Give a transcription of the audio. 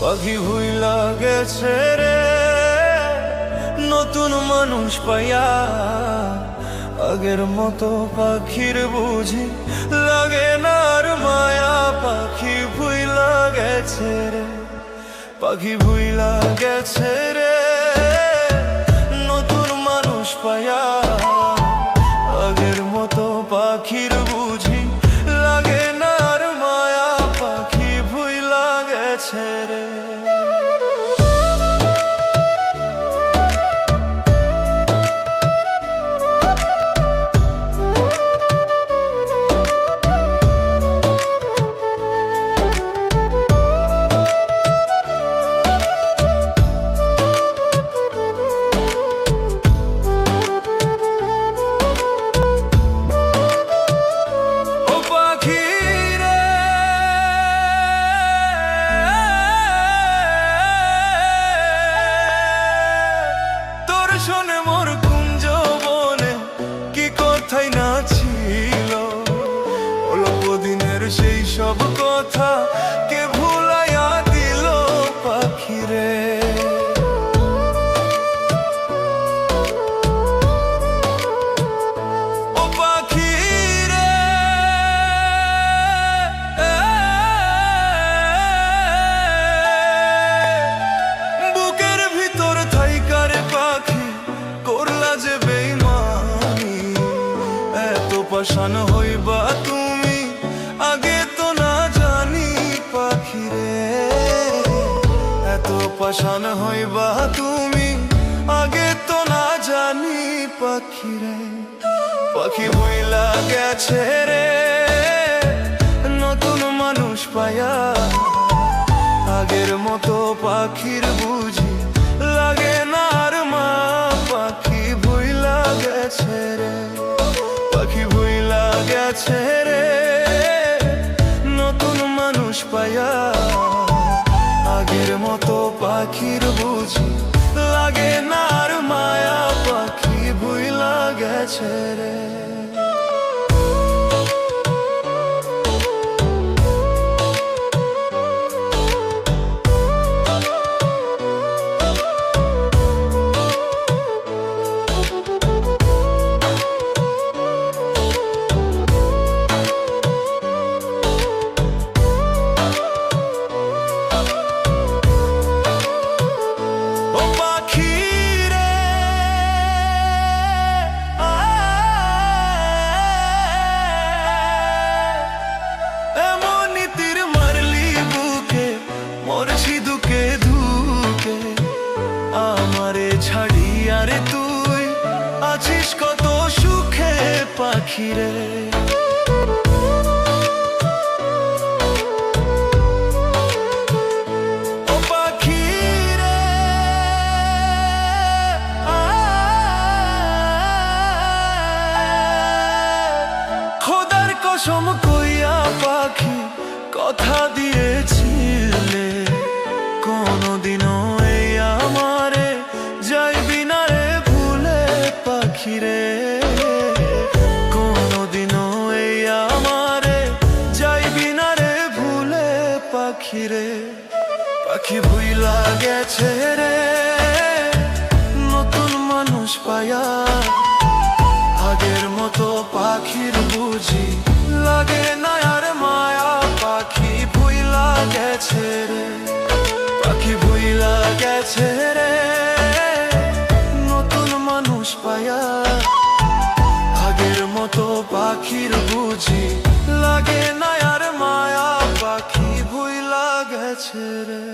পাখি ভুইলা গেছে রে নতুন মানুষ পাইয়া। আগের মতো পাখির বুঝি লাগে না আর মায়া। পাখি ভুইলা গেছে রে, পাখি ভুইলা গেছে রে নতুন মানুষ পাইয়া। আগের মতো পাখির বুঝি লাগে না আর মায়া। পাখি ভুইলা গেছে রে। শোনে মোর কুঞ্জ বনে কি কথাই না ছিল, অল্প দিনের সেই সব কথা কে ভুলাইয়া দিল পাখিরে। ও পাখিরে বুকের ভিতর থাইকার পাখি করলা যে বেইমানি। এত পাষাণ হইবা তুমি আগে তো না জানি পাখিরে। এত পাষাণ হইবা তুমি আগে তো না জানি পাখিরে। পাখি ভুইলা গেছে রে নতুন মানুষ পায়া। আগের মতো পাখির বুঝি লাগে না আর মা। পাখি ভুইলা গেছে রে, পাখি ভুইলা গেছে রে নতুন মানুষ পায়া। আগের মতো পাখির বুঝি লাগে না আর মায়া। পাখি ভুইলা গেছে রে। আমারে ছাড়িয়া রে তুই আছিস কত সুখে পাখিরে। ও পাখিরে খোদার কসম কইয়া পাখি কথা দিয়েছিলে কোনদিনও আমারে যাইবি না রে ভুলে পাখিরে। কোনদিনও এই আমারে যাইবি না রে ভুলে পাখিরে। পাখি ভুইলা গেছে রে নতুন মানুষ পায়া। আগের মতো পাখির বুঝি লাগে না আর মায়া। পাখি ভুইলা গেছে রে, পাখি ভুইলা গেছে রে নতুন মানুষ পায়া। আগের মতো পাখির বুঝি লাগে না আর মায়া। পাখি ভুইলা গেছে রে।